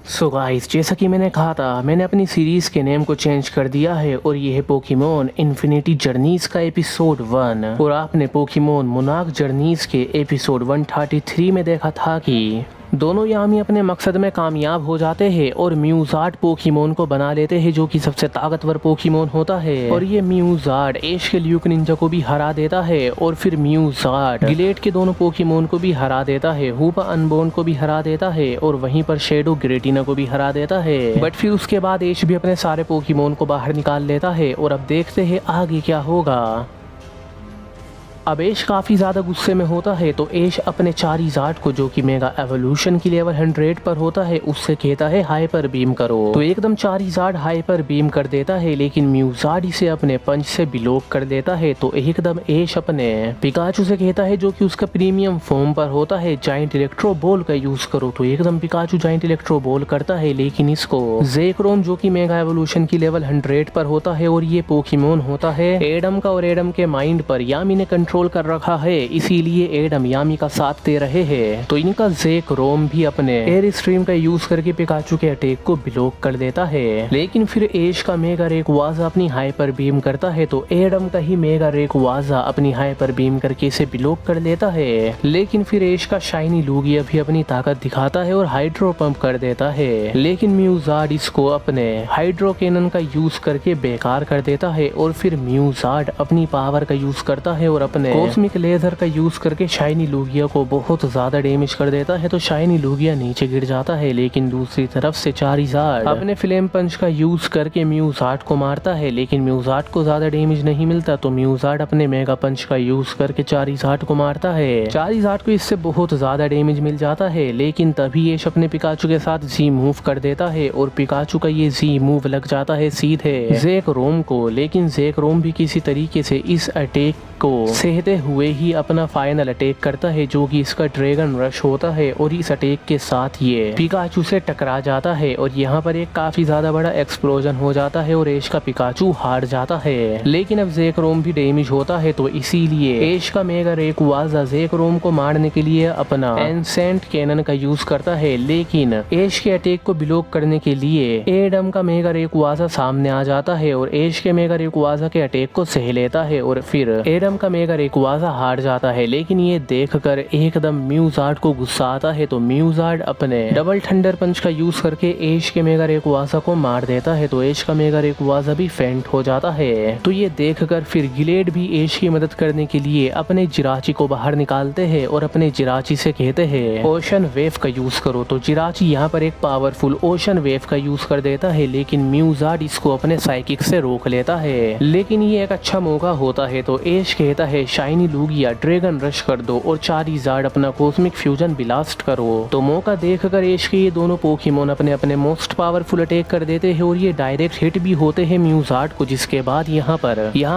So guys, जैसा कि मैंने कहा था, मैंने अपनी सीरीज़ के नेम को चेंज कर दिया है और ये है पोकेमॉन इन्फिनिटी जर्नीज़ का एपिसोड 1। और आपने पोकेमॉन मोनार्क जर्नीज़ के एपिसोड 133 में देखा था कि दोनों यामी अपने मकसद में कामयाब हो जाते हैं और म्यूज़ार्ड पोकेमॉन को बना लेते हैं, जो कि सबसे ताकतवर पोकेमॉन होता है। और ये म्यूज़ार्ड एश के ल्यूक निंजा को भी हरा देता है और फिर म्यूज़ार्ड गिलेट के दोनों पोकेमॉन को भी हरा देता है, हूपा अनबोर्न को भी हरा देता है और वहीं पर शेडो ग्रेटिना को भी हरा देता है। बट फिर उसके बाद एश भी अपने सारे पोकेमॉन को बाहर निकाल लेता है और अब देखते हैं आगे क्या होगा। अब एश काफ़ी ज़्यादा गुस्से में होता है तो एश अपने चारिज़ार्ड को, जो कि मेगा एवोल्यूशन की लेवल 100 पर होता है, उससे कहता है हाइपर बीम करो। तो एकदम चारिज़ार्ड हाइपर बीम कर देता है, लेकिन म्यूज़ार्ड इसे अपने पंच से ब्लॉक कर देता है। तो एकदम एश अपने पिकाचू से कहता है, जो कि उसका प्रीमियम फॉर्म पर होता है, जाइंट इलेक्ट्रो बॉल का यूज करो। तो एकदम पिकाचू जाइंट इलेक्ट्रो बॉल करता है, लेकिन इसको ज़ेक्रोम, जो कि मेगा एवोल्यूशन की लेवल 100 पर होता है और ये पोकेमॉन होता है एडम का, और एडम के माइंड पर यामी ने कंट्रोल कर रखा है, इसीलिए एडम यामी का साथ दे रहे हैं। तो इनका ज़ेक्रोम भी अपने एयर स्ट्रीम का यूज करके पिकाचू के अटैक को ब्लॉक कर देता है। लेकिन फिर एश का मेगा रेकवाजा अपनी हाइपर बीम करता है, तो एडम का ही मेगा रेकवाजा अपनी हाइपर बीम करके इसे ब्लॉक कर लेता है। लेकिन फिर एश का शाइनी लूगिया भी अपनी ताकत दिखाता है और हाइड्रो पंप कर देता है, लेकिन म्यूज़ार्ड इसको अपने हाइड्रो कैनन का यूज करके बेकार कर देता है। और फिर म्यूज़ार्ड अपनी पावर का यूज करता है और अपने कॉस्मिक लेजर का यूज करके शाइनी लूगिया को बहुत ज्यादा डैमेज कर देता है। तो शाइनी लूगिया नीचे गिर जाता है, लेकिन दूसरी तरफ से चारिज़ार्ड अपने फ्लेम पंच का यूज करके म्यूज़ार्ड को मारता है, लेकिन म्यूज़ार्ड को ज्यादा डैमेज नहीं मिलता। तो म्यूज़ार्ड अपने मेगा पंच का यूज करके चारिज़ार्ड को मारता है। चारिज़ार्ड को इससे बहुत ज्यादा डैमेज मिल जाता है, लेकिन तभी एश अपने पिकाचू के साथ जी मूव कर देता है और पिकाचू का ये जी मूव लग जाता है सीधे ज़ेक्रोम को। लेकिन ज़ेक्रोम भी किसी तरीके से इस अटैक को सहते हुए ही अपना फाइनल अटैक करता है, जो कि इसका ड्रैगन रश होता है। और इस अटैक के साथ ये पिकाचू से टकरा जाता है और यहाँ पर एक काफी ज्यादा बड़ा एक्सप्लोजन हो जाता है और एश का पिकाचू हार जाता है। लेकिन अब ज़ेक्रोम भी डैमेज होता है, तो इसीलिए एश का मेगा रेकवाजा ज़ेक्रोम को मारने के लिए अपना एंसेंट कैनन का यूज करता है। लेकिन एश के अटैक को ब्लॉक करने के लिए एडम का मेगा रेकवाजा सामने आ जाता है और एश के मेगा रेकवाजा के अटैक को सह लेता है और फिर एडम का मेगा रेकवाजा हार जाता है। लेकिन ये देखकर एकदम म्यूज़ार्ड को गुस्सा आता है, तो म्यूज़ार्ड अपने डबल थंडर पंच का यूज करके एश के मेगा रेकवाजा को मार देता है। तो एश का मेगा रेकवाजा भी फेंट हो जाता है। तो ये देखकर फिर गिलेड भी एश की मदद करने के लिए अपने जिराची को बाहर निकालते हैं और अपने जिराची से कहते हैं ओशन वेव का यूज करो। तो जिराची यहाँ पर एक पावरफुल ओशन वेव का यूज कर देता है, लेकिन म्यूज़ार्ड इसको अपने साइकिक से रोक लेता है। लेकिन ये एक अच्छा मौका होता है, तो एश कहता है शाइनी लूगिया ड्रैगन रश कर दो और चारिज़ार्ड अपना कॉस्मिक फ्यूजन ब्लास्ट करो। तो मौका देखकर एश के ये दोनों पोकेमॉन अपने अपने मोस्ट पावरफुल अटैक कर देते हैं और ये डायरेक्ट हिट भी होते हैं म्यूज़ार्ड को, जिसके बाद यहाँ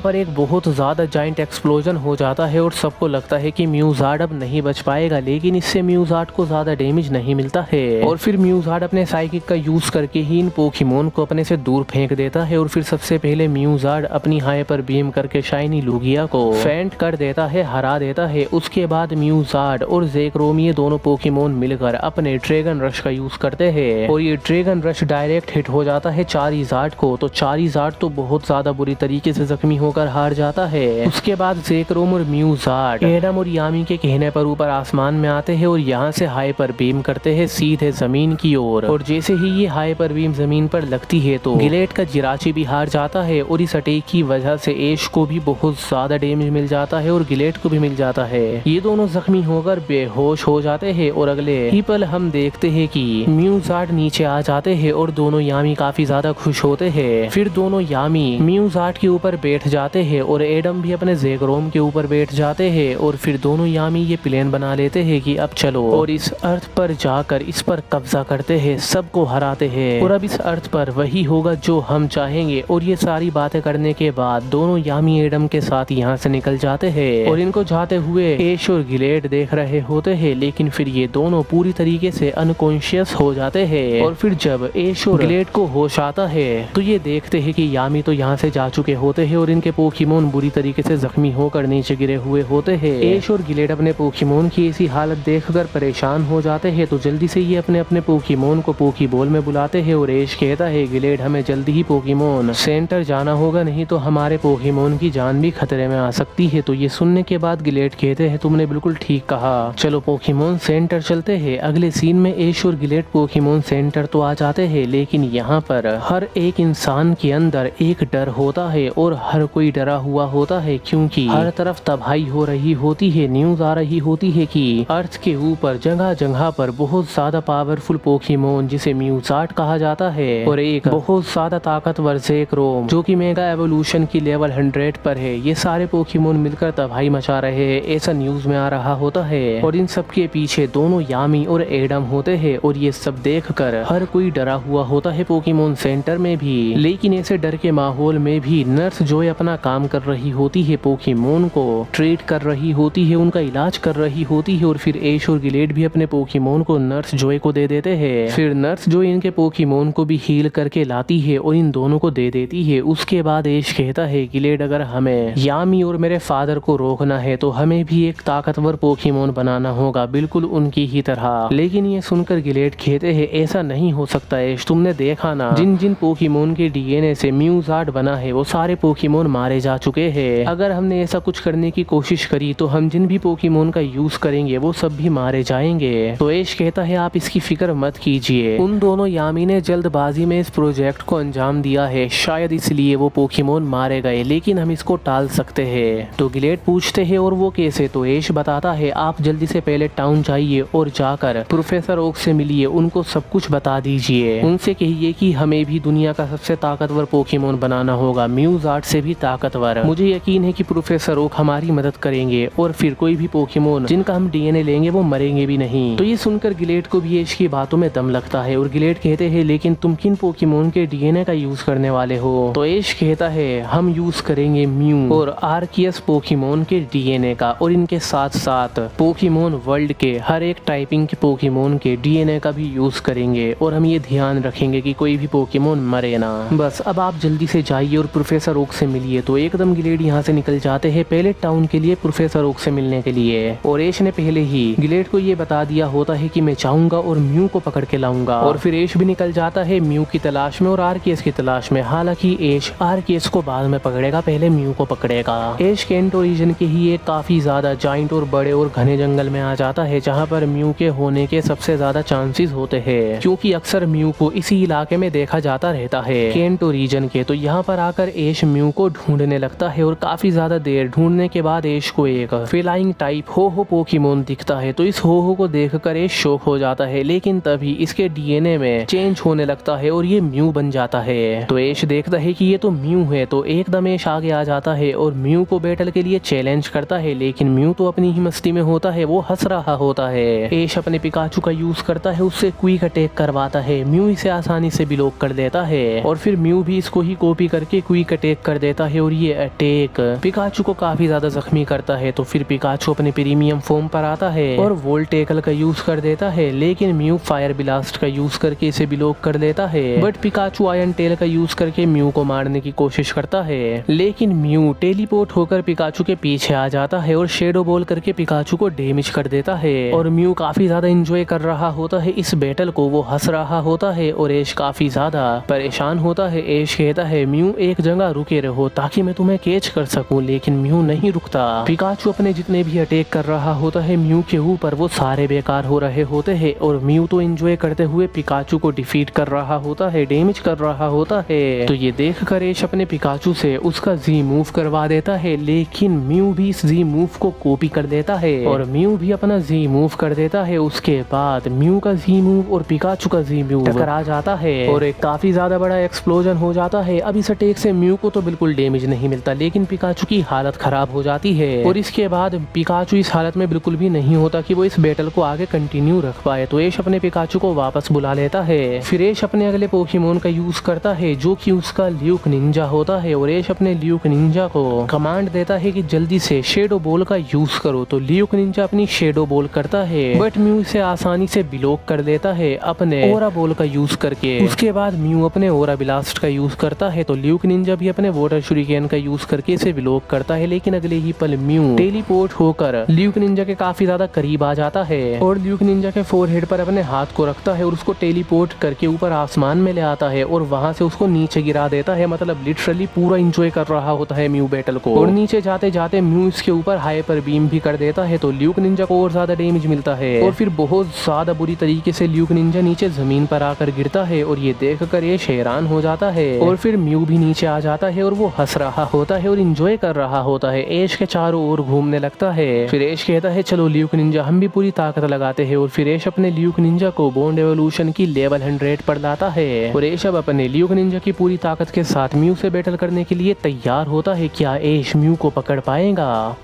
पर एक बहुत ज्यादा जाइंट एक्सप्लोजन हो जाता है और सबको लगता है कि म्यूज़ार्ड अब नहीं बच पाएगा। लेकिन इससे म्यूज़ार्ड को ज्यादा डैमेज नहीं मिलता है और फिर म्यूज़ार्ड अपने साइकिक का यूज करके ही इन पोकेमॉन को अपने से दूर फेंक देता है। और फिर सबसे पहले म्यूज़ार्ड अपनी हाइपर बीम करके शाइनी लूगिया को फेंट कर देता है, हरा देता है। उसके बाद म्यूज़ार्ड और ज़ेक्रोम ये दोनों पोकेमॉन मिलकर अपने ड्रैगन रश का यूज करते हैं और ये ड्रैगन रश डायरेक्ट हिट हो जाता है चारिज़ार्ड को। तो चारिज़ार्ड तो बहुत ज्यादा बुरी तरीके से जख्मी होकर हार जाता है। उसके बाद ज़ेक्रोम और म्यूज़ार्ड एडम और यामी के कहने पर ऊपर आसमान में आते हैं और यहाँ से हाइपर बीम करते हैं सीधे जमीन की ओर। और जैसे ही ये हाइपर बीम जमीन पर लगती है तो गिलेट का जिराची भी हार जाता है और इस अटैक की वजह से एश को भी बहुत ज्यादा डैमेज मिल जाता है और गिलेट को भी मिल जाता है। ये दोनों जख्मी होकर बेहोश हो जाते हैं और अगले ही पल हम देखते हैं कि म्यूज़ार्ड नीचे आ जाते हैं और दोनों यामी काफी ज्यादा खुश होते हैं। फिर दोनों यामी म्यूज़ार्ड के ऊपर बैठ जाते हैं और एडम भी अपने ज़ेक्रोम के ऊपर बैठ जाते हैं और फिर दोनों यामी ये प्लान बना लेते हैं कि अब चलो और इस अर्थ पर जाकर इस पर कब्जा करते हैं, सबको हराते हैं और अब इस अर्थ पर वही होगा जो हम चाहेंगे। और ये सारी बातें करने के बाद दोनों यामी एडम के साथ यहाँ से निकल जाते जाते हैं और इनको जाते हुए एश और गिलेड देख रहे होते हैं, लेकिन फिर ये दोनों पूरी तरीके से अनकॉन्शियस हो जाते हैं। और फिर जब एश और गिलेड को होश आता है तो ये देखते हैं कि यामी तो यहाँ से जा चुके होते हैं और इनके पोकेमोन बुरी तरीके से जख्मी होकर नीचे गिरे हुए होते हैं। एश और गिलेड अपने पोकेमोन की ऐसी हालत देखकर परेशान हो जाते हैं, तो जल्दी से ये अपने अपने पोकेमोन को पोकेबॉल में बुलाते हैं और एश कहता है गिलेड हमें जल्दी ही पोकेमोन सेंटर जाना होगा, नहीं तो हमारे पोकेमोन की जान भी खतरे में आ सकती है। तो ये सुनने के बाद गिलेड कहते हैं तुमने बिल्कुल ठीक कहा, चलो पोकेमोन सेंटर चलते हैं। अगले सीन में एश और गिलेड पोकेमोन सेंटर तो आ जाते हैं, लेकिन यहाँ पर हर एक इंसान के अंदर एक डर होता है और हर कोई डरा हुआ होता है, क्योंकि हर तरफ तबाही हो रही होती है। न्यूज आ रही होती है कि अर्थ के ऊपर जगह जगह पर बहुत ज्यादा पावरफुल पोकेमोन जिसे म्यूचार्ट कहा जाता है और एक बहुत ज्यादा ताकतवर ज़ेक्रोम जो कि मेगा एवोल्यूशन की लेवल 100 पर है, ये सारे पोकेमोन मिलकर तबाही मचा रहे हैं, ऐसा न्यूज में आ रहा होता है। और इन सब के पीछे दोनों यामी और एडम होते हैं और ये सब देखकर हर कोई डरा हुआ होता है पोकेमोन सेंटर में भी। लेकिन ऐसे डर के माहौल में भी नर्स जॉय अपना काम कर रही होती है, पोकेमोन को ट्रीट कर रही होती है, उनका इलाज कर रही होती है। और फिर एश और गिलेड भी अपने पोकेमोन को नर्स जॉय को दे देते हैं। फिर नर्स जॉय इनके पोकेमोन को भी हील करके लाती है और इन दोनों को दे देती है। उसके बाद एश कहता है गिलेड अगर हमें यामी और मेरे फादर को रोकना है तो हमें भी एक ताकतवर पोकेमोन बनाना होगा, बिल्कुल उनकी ही तरह। लेकिन ये सुनकर गिलेड कहते हैं ऐसा नहीं हो सकता एश, तुमने देखा ना जिन जिन पोकेमोन के डीएनए से म्यूचार्ट बना है वो सारे पोकेमोन मारे जा चुके हैं। अगर हमने ऐसा कुछ करने की कोशिश करी तो हम जिन भी पोकेमोन का यूज करेंगे वो सब भी मारे जाएंगे। तो एश कहता है आप इसकी फिक्र मत कीजिए, उन दोनों यामी ने जल्दबाजी में इस प्रोजेक्ट को अंजाम दिया है, शायद इसलिए वो पोकेमोन मारे गए, लेकिन हम इसको टाल सकते हैं। तो गिलेड पूछते हैं और वो कैसे? तो एश बताता है आप जल्दी से पहले टाउन जाइए और जाकर प्रोफेसर ओक से मिलिए, उनको सब कुछ बता दीजिए, उनसे कहिए कि हमें भी दुनिया का सबसे ताकतवर पोकेमोन बनाना होगा, म्यूचार्ट से भी ताकतवर। मुझे यकीन है कि प्रोफेसर ओक हमारी मदद करेंगे और फिर कोई भी पोकेमोन जिनका हम डीएनए लेंगे वो मरेंगे भी नहीं। तो ये सुनकर गिलेड को भी एश की बातों में दम लगता है और गिलेड कहते हैं लेकिन तुम किन पोकेमोन के डीएनए का यूज करने वाले हो? तो एश कहता है हम यूज करेंगे म्यू और आर्कियस पोकेमोन के डीएनए का, और इनके साथ साथ पोकेमोन वर्ल्ड के हर एक टाइपिंग के पोकेमोन के डीएनए का भी यूज करेंगे, और हम ये ध्यान रखेंगे कि कोई भी पोकेमोन मरे ना। बस अब आप जल्दी से जाइए और प्रोफेसर ओक से मिलिए। तो एकदम गिलेड यहाँ से निकल जाते हैं पहले टाउन के लिए प्रोफेसर ओक से मिलने के लिए, और एश ने पहले ही गिलेड को ये बता दिया होता है कि मैं चाहूंगा और म्यू को पकड़ के लाऊंगा। और फिर एश भी निकल जाता है म्यू की तलाश में और आर्कियस की तलाश में। हालांकि एश आर्कियस को बाद में पकड़ेगा, पहले म्यू को पकड़ेगा। एश केंटो रीजन के ही एक काफी ज्यादा जाइंट और बड़े और घने जंगल में आ जाता है, जहाँ पर म्यू के होने के सबसे ज्यादा चांसेस होते हैं, क्योंकि अक्सर म्यू को इसी इलाके में देखा जाता रहता है केंटो रीजन के। तो यहाँ पर आकर एश म्यू को ढूंढने लगता है और काफी ज्यादा देर ढूंढने के बाद एश को एक फ्लाइंग टाइप हो पोकेमोन दिखता है। तो इस हो को देखकर एश शॉक हो जाता है, लेकिन तभी इसके डीएनए में चेंज होने लगता है और ये म्यू बन जाता है। तो एश देखता है कि ये तो म्यू है, तो एकदम एश आगे आ जाता है और म्यू को बैटल के लिए चैलेंज करता है, लेकिन म्यू तो अपनी ही मस्ती में होता है, वो हंस रहा होता है। एश अपने पिकाचू का यूज करता है, उससे क्विक अटैक करवाता है, म्यू इसे आसानी से ब्लॉक कर देता है और फिर म्यू भी इसको ही कॉपी करके क्विक अटैक कर देता है और ये अटैक पिकाचू को काफी ज्यादा जख्मी करता है। तो फिर पिकाचू अपने प्रीमियम फॉर्म पर आता है और वोल्टेकल का यूज कर देता है, लेकिन म्यू फायर ब्लास्ट का यूज करके इसे ब्लॉक कर देता है। बट पिकाचू आयरन टेल का यूज करके म्यू को मारने की कोशिश करता है, लेकिन म्यू टेलीपोर्ट होकर पिकाचू के पीछे आ जाता है और शेडो बॉल करके पिकाचू को डैमेज कर देता है। और म्यू काफी ज्यादा एंजॉय कर रहा होता है इस बैटल को, वो हंस रहा होता है और एश काफी ज्यादा परेशान होता है। एश कहता है म्यू एक जगह रुके रहो ताकि मैं तुम्हें कैच कर सकूं, लेकिन म्यू नहीं रुकता। पिकाचू अपने जितने भी अटैक कर रहा होता है म्यू के ऊपर वो सारे बेकार हो रहे होते हैं और म्यू तो एंजॉय करते हुए पिकाचू को डिफीट कर रहा होता है, डैमेज कर रहा होता है। तो ये देख कर एश अपने पिकाचू से उसका जी मूव करवा देता है, लेकिन म्यू भी इस जी मूव को कॉपी कर देता है और म्यू भी अपना जी मूव कर देता है। उसके बाद म्यू का जी मूव और पिकाचू का जी मूव टकरा जाता है और एक काफी ज्यादा बड़ा एक्सप्लोजन हो जाता है। अब इस अटैक से म्यू को तो बिल्कुल डैमेज नहीं मिलता, लेकिन पिकाचू की हालत खराब हो जाती है और इसके बाद पिकाचू इस हालत में बिल्कुल भी नहीं होता कि वो इस बैटल को आगे कंटिन्यू रख पाए। तो एश अपने पिकाचू को वापस बुला लेता है। फिर एश अपने अगले पोकेमोन का यूज करता है जो कि उसका ल्यूक निंजा होता है और एश अपने ल्यूक निंजा को कमांड देता है है कि जल्दी से शेडो बॉल का यूज करो। तो ल्यूक निंजा अपनी शेडो बॉल करता है बट म्यू इसे आसानी से ब्लॉक कर देता है अपने ओरा बॉल का यूज करके। उसके बाद म्यू अपने ओरा ब्लास्ट का यूज करता है तो ल्यूक निंजा भी अपने वाटर शुरिकेन का यूज करके इसे ब्लॉक करता है, लेकिन अगले ही पल म्यू टेलीपोर्ट होकर ल्यूक निंजा के काफी ज्यादा करीब आ जाता है और ल्यूक निंजा के फोरहेड पर अपने हाथ को रखता है और उसको टेलीपोर्ट करके ऊपर आसमान में ले आता है और वहां से उसको नीचे गिरा देता है। मतलब लिटरली पूरा एंजॉय कर रहा होता है म्यू बैटल को। और नीचे जाते जाते म्यू इसके ऊपर हाइपर बीम भी कर देता है तो ल्यूक निंजा को और ज्यादा डैमेज मिलता है और फिर बहुत ज्यादा बुरी तरीके से ल्यूक निंजा नीचे जमीन पर आकर गिरता है और ये देखकर ये हैरान हो जाता है और फिर म्यू भी नीचे आ जाता है और वो हंस रहा होता है और एंजॉय कर रहा होता है। ऐश के चारों ओर घूमने लगता है। फिर ऐश कहता है चलो ल्यूक निंजा हम भी पूरी ताकत लगाते हैं और फिर ऐश अपने ल्यूक निंजा को बॉन्ड एवोल्यूशन की लेवल 100 पर लाता है और ऐश अब अपने ल्यूक निंजा की पूरी ताकत के साथ म्यू से बैटल करने के लिए तैयार होता है। क्या ऐश म्यू को पकड़ पाएगा?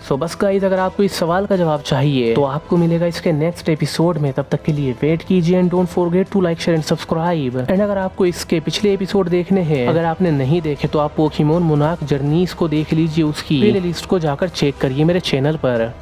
सो बस गाइस, अगर आपको इस सवाल का जवाब चाहिए तो आपको मिलेगा इसके नेक्स्ट एपिसोड में। तब तक के लिए वेट कीजिए and don't forget to like share and subscribe. And अगर आपको इसके पिछले एपिसोड देखने हैं, अगर आपने नहीं देखे तो आप पोकेमॉन मोनार्क जर्नीज को देख लीजिए, उसकी प्ले लिस्ट को जाकर चेक करिए मेरे चैनल पर।